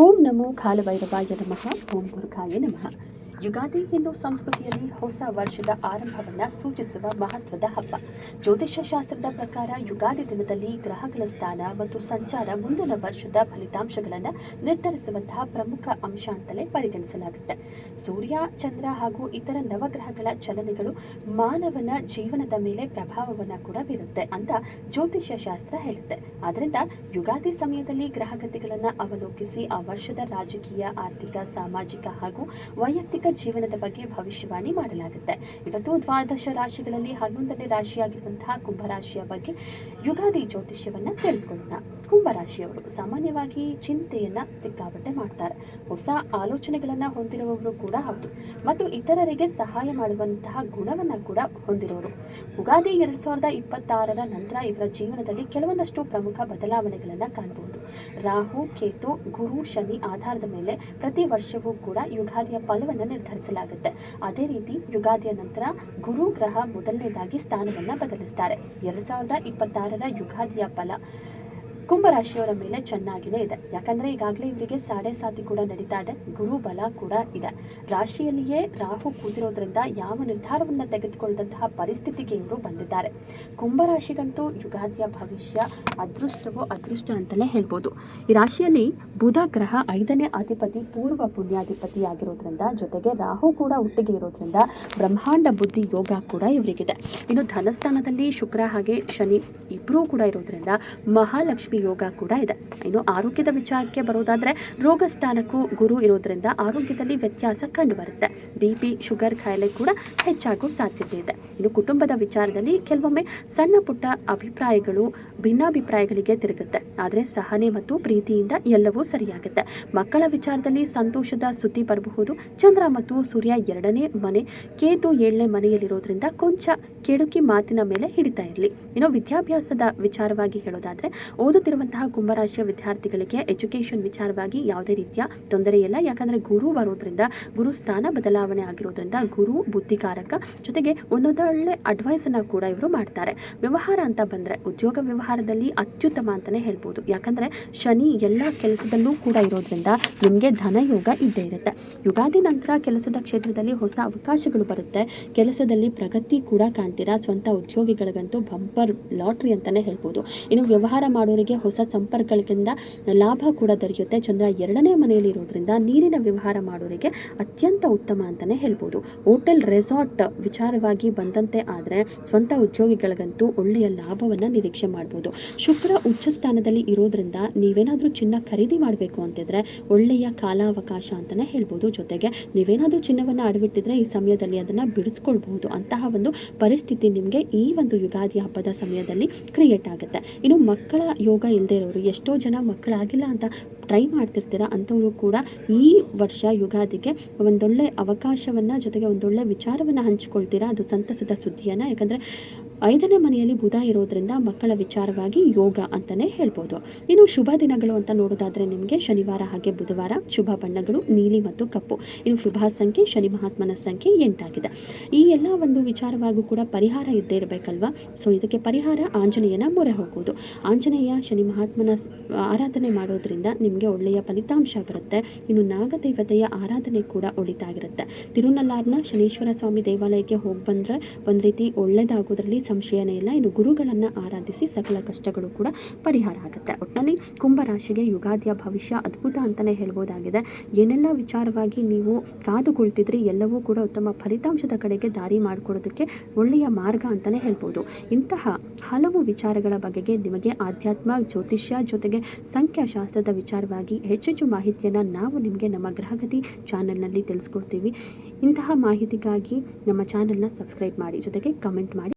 ಓಂ ನಮೋ ಕಾಲಭೈರವಾಯ ನಮಃ. ಓಂ ದುರ್ಗಾಯ ನಮಃ. ಯುಗಾದಿ ಹಿಂದೂ ಸಂಸ್ಕೃತಿಯಲ್ಲಿ ಹೊಸ ವರ್ಷದ ಆರಂಭವನ್ನು ಸೂಚಿಸುವ ಮಹತ್ವದ ಹಬ್ಬ. ಜ್ಯೋತಿಷ್ಯ ಶಾಸ್ತ್ರದ ಪ್ರಕಾರ ಯುಗಾದಿ ದಿನದಲ್ಲಿ ಗ್ರಹಗಳ ಸ್ಥಾನ ಮತ್ತು ಸಂಚಾರ ಮುಂದಿನ ವರ್ಷದ ಫಲಿತಾಂಶಗಳನ್ನು ನಿರ್ಧರಿಸುವಂತಹ ಪ್ರಮುಖ ಅಂಶ ಅಂತಲೇ ಪರಿಗಣಿಸಲಾಗುತ್ತೆ. ಸೂರ್ಯ, ಚಂದ್ರ ಹಾಗೂ ಇತರ ನವಗ್ರಹಗಳ ಚಲನೆಗಳು ಮಾನವನ ಜೀವನದ ಮೇಲೆ ಪ್ರಭಾವವನ್ನು ಕೂಡ ಬೀರುತ್ತೆ ಅಂತ ಜ್ಯೋತಿಷ್ಯ ಶಾಸ್ತ್ರ ಹೇಳುತ್ತೆ. ಆದ್ದರಿಂದ ಯುಗಾದಿ ಸಮಯದಲ್ಲಿ ಗ್ರಹಗತಿಗಳನ್ನು ಅವಲೋಕಿಸಿ ಆ ವರ್ಷದ ರಾಜಕೀಯ, ಆರ್ಥಿಕ, ಸಾಮಾಜಿಕ ಹಾಗೂ ವೈಯಕ್ತಿಕ ಜೀವನದ ಬಗ್ಗೆ ಭವಿಷ್ಯವಾಣಿ ಮಾಡಲಾಗುತ್ತೆ. ಇವತ್ತು ದ್ವಾದಶ ರಾಶಿಗಳಲ್ಲಿ 11ನೇ ರಾಶಿಯಾಗಿರುವಂತಹ ಕುಂಭರಾಶಿಯ ಬಗ್ಗೆ ಯುಗಾದಿ ಜ್ಯೋತಿಷ್ಯವನ್ನ ತಿಳಿದುಕೊಳ್ಳೋಣ. ಕುಂಭರಾಶಿಯವರು ಸಾಮಾನ್ಯವಾಗಿ ಚಿಂತೆಯನ್ನ ಸಿಕ್ಕಾಪಟ್ಟೆ ಮಾಡ್ತಾರೆ. ಹೊಸ ಆಲೋಚನೆಗಳನ್ನ ಹೊಂದಿರುವವರು ಕೂಡ ಹೌದು ಮತ್ತು ಇತರರಿಗೆ ಸಹಾಯ ಮಾಡುವಂತಹ ಗುಣವನ್ನ ಕೂಡ ಹೊಂದಿರೋರು. ಯುಗಾದಿ 2026ರ ನಂತರ ಇವರ ಜೀವನದಲ್ಲಿ ಕೆಲವೊಂದಷ್ಟು ಪ್ರಮುಖ ಬದಲಾವಣೆಗಳನ್ನ ಕಾಣಬಹುದು. ರಾಹು, ಕೇತು, ಗುರು, ಶನಿ ಆಧಾರದ ಮೇಲೆ ಪ್ರತಿ ವರ್ಷವೂ ಕೂಡ ಯುಗಾದಿಯ ಫಲವನ್ನು ನಿರ್ಧರಿಸಲಾಗುತ್ತೆ. ಅದೇ ರೀತಿ ಯುಗಾದಿಯ ನಂತರ ಗುರು ಗ್ರಹ ಮೊದಲನೇದಾಗಿ ಸ್ಥಾನವನ್ನು ಬದಲಿಸ್ತಾರೆ. 2026ರ ಯುಗಾದಿಯ ಫಲ ಕುಂಭರಾಶಿಯವರ ಮೇಲೆ ಚೆನ್ನಾಗಿಯೇ ಇದೆ. ಯಾಕಂದರೆ ಈಗಾಗಲೇ ಇವರಿಗೆ 7.5 ಕೂಡ ನಡೀತಾ ಇದೆ. ಗುರು ಬಲ ಕೂಡ ಇದೆ. ರಾಶಿಯಲ್ಲಿಯೇ ರಾಹು ಕೂತಿರೋದ್ರಿಂದ ಯಾವ ನಿರ್ಧಾರವನ್ನು ತೆಗೆದುಕೊಳ್ಳದಂತಹ ಪರಿಸ್ಥಿತಿಗೆ ಇವರು ಬಂದಿದ್ದಾರೆ. ಕುಂಭರಾಶಿಗಂತೂ ಯುಗಾದಿಯ ಭವಿಷ್ಯ ಅದೃಷ್ಟವೋ ಅದೃಷ್ಟ ಅಂತಲೇ ಹೇಳ್ಬೋದು. ಈ ರಾಶಿಯಲ್ಲಿ ಬುಧ ಗ್ರಹ 5ನೇ ಅಧಿಪತಿ, ಪೂರ್ವ ಪುಣ್ಯಾಧಿಪತಿ ಆಗಿರೋದ್ರಿಂದ, ಜೊತೆಗೆ ರಾಹು ಕೂಡ ಒಟ್ಟಿಗೆ ಇರೋದ್ರಿಂದ ಬ್ರಹ್ಮಾಂಡ ಬುದ್ಧಿ ಯೋಗ ಕೂಡ ಇವರಿಗಿದೆ. ಇನ್ನು ಧನಸ್ಥಾನದಲ್ಲಿ ಶುಕ್ರ ಹಾಗೆ ಶನಿ ಇಬ್ಬರೂ ಕೂಡ ಇರೋದ್ರಿಂದ ಮಹಾಲಕ್ಷ್ಮಿ ಯೋಗ ಕೂಡ ಇದೆ. ಇನ್ನು ಆರೋಗ್ಯದ ವಿಚಾರಕ್ಕೆ ಬರೋದಾದ್ರೆ ರೋಗ ಸ್ಥಾನಕ್ಕೂ ಗುರು ಇರೋದ್ರಿಂದ ಆರೋಗ್ಯದಲ್ಲಿ ವ್ಯತ್ಯಾಸ ಕಂಡು ಬರುತ್ತೆ. BP, ಶುಗರ್ ಕಾಯಿಲೆ ಕೂಡ ಹೆಚ್ಚಾಗೋ ಸಾಧ್ಯತೆ ಇದೆ. ಇನ್ನು ಕುಟುಂಬದ ವಿಚಾರದಲ್ಲಿ ಕೆಲವೊಮ್ಮೆ ಸಣ್ಣ ಪುಟ್ಟ ಅಭಿಪ್ರಾಯಗಳು ಭಿನ್ನಾಭಿಪ್ರಾಯಗಳಿಗೆ ತಿರುಗುತ್ತೆ. ಆದರೆ ಸಹನೆ ಮತ್ತು ಪ್ರೀತಿಯಿಂದ ಎಲ್ಲವೂ ಸರಿಯಾಗುತ್ತೆ. ಮಕ್ಕಳ ವಿಚಾರದಲ್ಲಿ ಸಂತೋಷದ ಸುದ್ದಿ ಬರಬಹುದು. ಚಂದ್ರ ಮತ್ತು ಸೂರ್ಯ 2ನೇ ಮನೆ, ಕೇತು 7ನೇ ಮನೆಯಲ್ಲಿರೋದ್ರಿಂದ ಕೊಂಚ ಕೆಡುಕಿ ಮಾತಿನ ಮೇಲೆ ಹಿಡಿತಾ ಇರಲಿ. ಇನ್ನು ವಿದ್ಯಾಭ್ಯಾಸದ ವಿಚಾರವಾಗಿ ಹೇಳೋದಾದ್ರೆ ಓದುತ್ತಿರುವಂತಹ ಕುಂಭರಾಶಿಯ ವಿದ್ಯಾರ್ಥಿಗಳಿಗೆ ಎಜುಕೇಷನ್ ವಿಚಾರವಾಗಿ ಯಾವುದೇ ರೀತಿಯ ತೊಂದರೆ ಇಲ್ಲ. ಯಾಕಂದರೆ ಗುರು ಬರೋದ್ರಿಂದ, ಗುರು ಸ್ಥಾನ ಬದಲಾವಣೆ ಆಗಿರೋದ್ರಿಂದ ಗುರು ಬುದ್ಧಿಕಾರಕ, ಜೊತೆಗೆ ಒಂದೊಳ್ಳೆ ಅಡ್ವೈಸನ್ನು ಕೂಡ ಇವರು ಮಾಡ್ತಾರೆ. ವ್ಯವಹಾರ ಅಂತ ಬಂದರೆ ಉದ್ಯೋಗ ವ್ಯವಹಾರದಲ್ಲಿ ಅತ್ಯುತ್ತಮ ಅಂತಲೇ ಹೇಳ್ಬೋದು. ಯಾಕಂದರೆ ಶನಿ ಎಲ್ಲ ಕೆಲಸದಲ್ಲೂ ಕೂಡ ಇರೋದ್ರಿಂದ ನಿಮಗೆ ಧನಯೋಗ ಇದ್ದೇ ಇರುತ್ತೆ. ಯುಗಾದಿ ನಂತರ ಕೆಲಸದ ಕ್ಷೇತ್ರದಲ್ಲಿ ಹೊಸ ಅವಕಾಶಗಳು ಬರುತ್ತೆ. ಕೆಲಸದಲ್ಲಿ ಪ್ರಗತಿ ಕೂಡ ಕಾಣ್ತೀರಾ. ಸ್ವಂತ ಉದ್ಯೋಗಿಗಳಿಗಂತೂ ಬಂಪರ್ ಲಾಟ್ರಿ ಅಂತಲೇ ಹೇಳ್ಬೋದು. ಇನ್ನು ವ್ಯವಹಾರ ಮಾಡೋರಿಗೆ ಹೊಸ ಸಂಪರ್ಕಗಳಿಂದ ಲಾಭ ಕೂಡ ದೊರೆಯುತ್ತೆ. ಚಂದ್ರ 2ನೇ ಮನೆಯಲ್ಲಿ ಇರೋದ್ರಿಂದ ನೀರಿನ ವ್ಯವಹಾರ ಮಾಡೋರಿಗೆ ಅತ್ಯಂತ ಉತ್ತಮ ಅಂತಲೇ ಹೇಳ್ಬೋದು. ಹೋಟೆಲ್, ರೆಸಾರ್ಟ್ ವಿಚಾರವಾಗಿ ಬಂದಂತೆ ಆದರೆ ಸ್ವಂತ ಉದ್ಯೋಗಿಗಳಿಗಂತೂ ಒಳ್ಳೆಯ ಲಾಭವನ್ನು ನಿರೀಕ್ಷೆ ಮಾಡ್ಬೋದು. ಶುಕ್ರ ಉಚ್ಚ ಸ್ಥಾನದಲ್ಲಿ ಇರೋದ್ರಿಂದ ನೀವೇನಾದರೂ ಚಿನ್ನ ಖರೀದಿ ಮಾಡಬೇಕು ಅಂತಿದ್ರೆ ಒಳ್ಳೆಯ ಕಾಲಾವಕಾಶ ಅಂತಲೇ ಹೇಳ್ಬೋದು. ಜೊತೆಗೆ ನೀವೇನಾದರೂ ಚಿನ್ನವನ್ನು ಅಡವಿಟ್ಟಿದ್ರೆ ಈ ಸಮಯದಲ್ಲಿ ಅದನ್ನು ಬಿಡಿಸ್ಕೊಳ್ಬಹುದು. ಅಂತಹ ಒಂದು ಪರಿಸ್ಥಿತಿ ನಿಮಗೆ ಈ ಒಂದು ಯುಗಾದಿ ಹಬ್ಬದ ಸಮಯದಲ್ಲಿ ಕ್ರಿಯೇಟ್ ಆಗುತ್ತೆ. ಇನ್ನು ಮಕ್ಕಳ ಯೋಗ ಇಲ್ಲದೆ ಇರೋರು, ಎಷ್ಟೋ ಜನ ಮಕ್ಕಳಾಗಿಲ್ಲ ಅಂತ ಟ್ರೈ ಮಾಡ್ತಿರ್ತೀರ, ಅಂಥವರು ಕೂಡ ಈ ವರ್ಷ ಯುಗಾದಿಗೆ ಒಂದೊಳ್ಳೆ ಅವಕಾಶವನ್ನು, ಜೊತೆಗೆ ಒಂದೊಳ್ಳೆ ವಿಚಾರವನ್ನು ಹಂಚಿಕೊಳ್ತೀರಾ. ಅದು ಸಂತಸದ ಸುದ್ದಿಯನ್ನು. ಯಾಕಂದರೆ 5ನೇ ಮನೆಯಲ್ಲಿ ಬುಧ ಇರೋದ್ರಿಂದ ಮಕ್ಕಳ ವಿಚಾರವಾಗಿ ಯೋಗ ಅಂತಲೇ ಹೇಳ್ಬೋದು. ಇನ್ನು ಶುಭ ದಿನಗಳು ಅಂತ ನೋಡೋದಾದರೆ ನಿಮಗೆ ಶನಿವಾರ ಹಾಗೆ ಬುಧವಾರ. ಶುಭ ಬಣ್ಣಗಳು ನೀಲಿ ಮತ್ತು ಕಪ್ಪು. ಇನ್ನು ಶುಭ ಸಂಖ್ಯೆ ಶನಿ ಮಹಾತ್ಮನ ಸಂಖ್ಯೆ 8 ಆಗಿದೆ. ಈ ಎಲ್ಲ ಒಂದು ವಿಚಾರವಾಗೂ ಕೂಡ ಪರಿಹಾರ ಇದ್ದೇ ಇರಬೇಕಲ್ವಾ. ಸೊ ಇದಕ್ಕೆ ಪರಿಹಾರ ಆಂಜನೇಯನ ಮೊರೆ ಹೋಗೋದು. ಆಂಜನೇಯ ಶನಿ ಮಹಾತ್ಮನ ಆರಾಧನೆ ಮಾಡೋದ್ರಿಂದ ನಿಮಗೆ ಒಳ್ಳೆಯ ಫಲಿತಾಂಶ ಬರುತ್ತೆ. ಇನ್ನು ನಾಗದೇವತೆಯ ಆರಾಧನೆ ಕೂಡ ಒಳಿತಾಗಿರುತ್ತೆ. ತಿರುನಲ್ಲಾರ್ನ ಶನೀಶ್ವರ ಸ್ವಾಮಿ ದೇವಾಲಯಕ್ಕೆ ಹೋಗಿ ಬಂದರೆ ಒಂದು ರೀತಿ ಒಳ್ಳೆಯದಾಗೋದ್ರಲ್ಲಿ ಸಂಶಯನೇ ಇಲ್ಲ. ಇನ್ನು ಗುರುಗಳನ್ನು ಆರಾಧಿಸಿ ಸಕಲ ಕಷ್ಟಗಳು ಕೂಡ ಪರಿಹಾರ ಆಗುತ್ತೆ. ಒಟ್ಟಿನಲ್ಲಿ ಕುಂಭರಾಶಿಗೆ ಯುಗಾದಿಯ ಭವಿಷ್ಯ ಅದ್ಭುತ ಅಂತಲೇ ಹೇಳ್ಬೋದಾಗಿದೆ. ಏನೆಲ್ಲ ವಿಚಾರವಾಗಿ ನೀವು ಕಾದುಕೊಳ್ತಿದ್ರಿ ಎಲ್ಲವೂ ಕೂಡ ಉತ್ತಮ ಫಲಿತಾಂಶದ ಕಡೆಗೆ ದಾರಿ ಮಾಡಿಕೊಡೋದಕ್ಕೆ ಒಳ್ಳೆಯ ಮಾರ್ಗ ಅಂತಲೇ ಹೇಳ್ಬೋದು. ಇಂತಹ ಹಲವು ವಿಚಾರಗಳ ಬಗೆಗೆ ನಿಮಗೆ ಆಧ್ಯಾತ್ಮ, ಜ್ಯೋತಿಷ್ಯ, ಜೊತೆಗೆ ಸಂಖ್ಯಾಶಾಸ್ತ್ರದ ವಿಚಾರವಾಗಿ ಹೆಚ್ಚೆಚ್ಚು ಮಾಹಿತಿಯನ್ನು ನಾವು ನಿಮಗೆ ನಮ್ಮ ಗ್ರಹಗತಿ ಚಾನಲ್ನಲ್ಲಿ ತಿಳಿಸ್ಕೊಡ್ತೀವಿ. ಇಂತಹ ಮಾಹಿತಿಗಾಗಿ ನಮ್ಮ ಚಾನಲ್ನ ಸಬ್ಸ್ಕ್ರೈಬ್ ಮಾಡಿ, ಜೊತೆಗೆ ಕಮೆಂಟ್ ಮಾಡಿ.